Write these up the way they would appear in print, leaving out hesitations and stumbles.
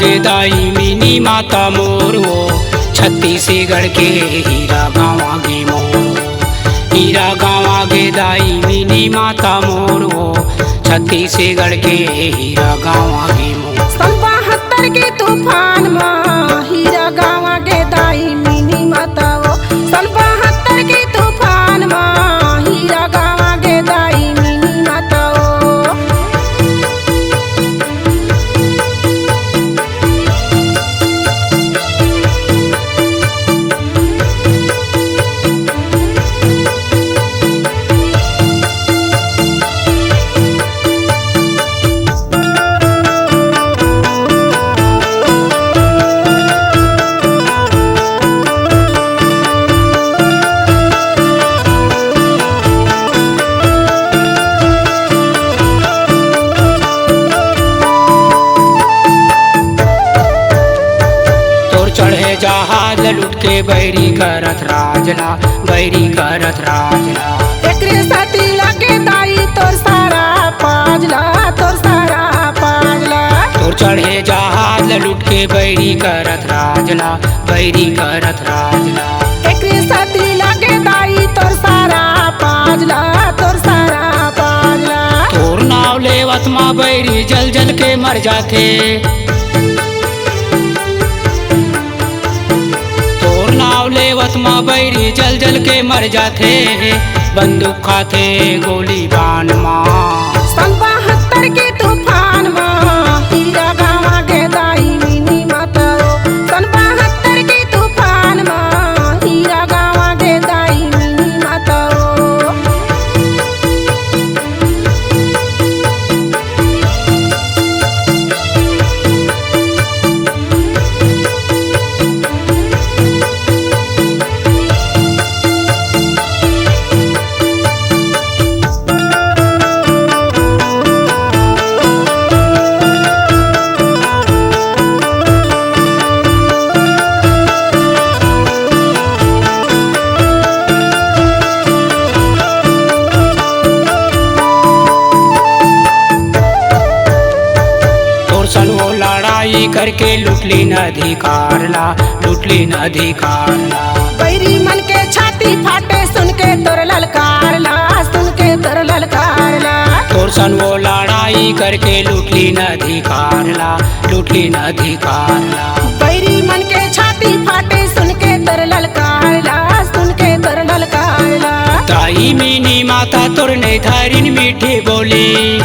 आगे दाई मिनी माता मोर वो, छत्तीसगढ़ के हीरा गाँव आगे मोर। हीरा गाँव आगे दाई मिनी माता मोर वो, छत्तीसगढ़ के हीरा गाँव आगे मोर। सन 72 के तूफान में हीरा गाँव आगे दाई मिनी माता वो। सन 72 के तूफान में हीरा गाँव आगे दाई मिनी माता वो। चढ़े जहाज लुट के बैरी करत राजला, बैरी करत राजला। एकरे साथी लगे दाई तोर सारा पाजला, तोर सारा पाजला। तोर चढ़े जहाज लुट के बैरी करत राजला, बैरी करत राजला। एकरे साथी लगे दाई तोर सारा पाजला, तोर सारा पाजला। तोर नाव लेवत माँ बैरी जल जल के मर जाथे। नाव लेवत माँ बैरी जल जल के मर जाथे, बंदूक खाथे गोली बान माँ। सन 72 के तूफान में हीरा गाँव आगे दाई मिनी माता वो। सन 72 के तूफान में हीरा गाँव आगे दाई मिनी माता वो। लड़ाई करके लुटली अधिकार ला, लुटली अधिकार ला। बैरी मन के छाती फाटे सुन के तोर ललकार ला, सुन के तोर ललकार ला। तोर सन वो लड़ाई करके लुटली अधिकार ला, लुटली अधिकार ला। बैरी मन के छाती फाटे सुन के तोर ललकार ला, सुन के तोर ललकार ला। दाई मिनी माता तोर ने धारिन मीठी बोली।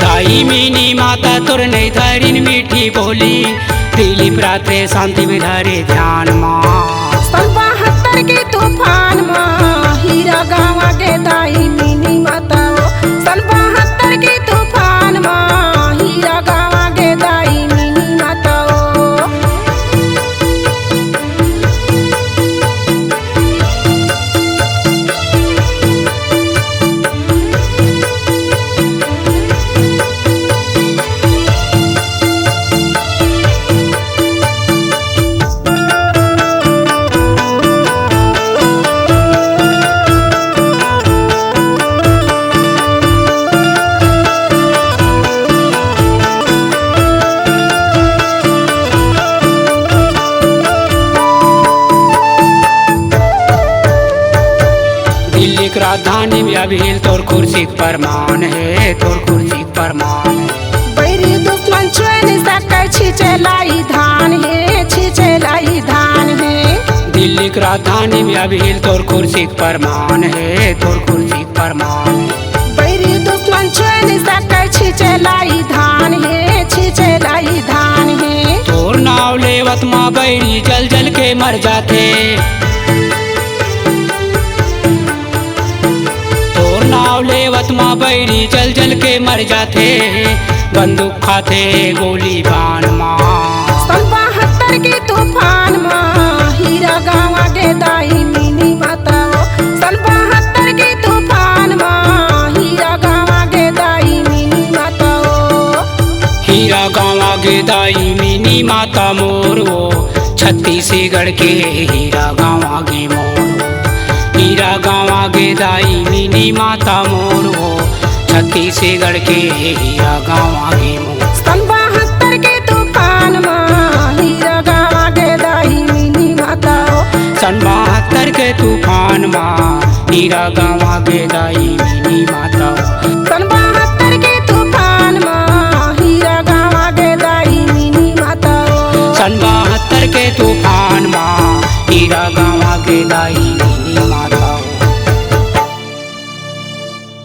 दाई मिनी माता तोर ने धारिन मीठी बोली, दिलीप रात्रे शांति विधारे ध्यान माँ। सन 72 के तूफान में हीरा गाँव आगे दाई मिनी माता वो। सन 72 के तूफान में हीरा गाँव आगे दाई मिनी माता वो। राजधानी में अभी तोर कुर्सी परमान है, तोर कुर्सी परमान है। बैरी दुश्मन छुए नहीं सके छींचे लाई धान है, छींचे लाई धान है। दिल्ली की राजधानी में अभी तोर कुर्सी परमान है, तोर कुर्सी परमान है। बैरी दुश्मन छुए नहीं सके छींचे लाई धान है, छींचे लाई धान है। तोर नाव लेवत माँ बैरी जल जल के मर जाते। नाव लेवत माँ बैरी जल जल के मर जाते, बंदूक खाते गोली बान माँ। सन 72 के तूफान में हीरा गाँव आगे दाई मिनी माता वो। सन 72 के तूफान में हीरा गाँव आगे दाई मिनी माता वो। हीरा गाँव आगे दाई मिनी माता मोर वो, छत्तीसगढ़ के हीरा गाँव आगे मोर। हीरा गाँव आगे दाई मिनी माता मोर वो, छत्तीसगढ़ के हीरा गाँव आगे मोर। सन 72 के तूफान में हीरा गाँव आगे दाई मिनी माता हो। सन 72 के तूफान में हीरा गाँव आगे दाई मिनी माता हो। सन 72 के तूफान में हीरा गाँव आगे दाई मिनी माता हो। सन 72 के तूफान में हीरा गाँव आगे दाई मिनी माता।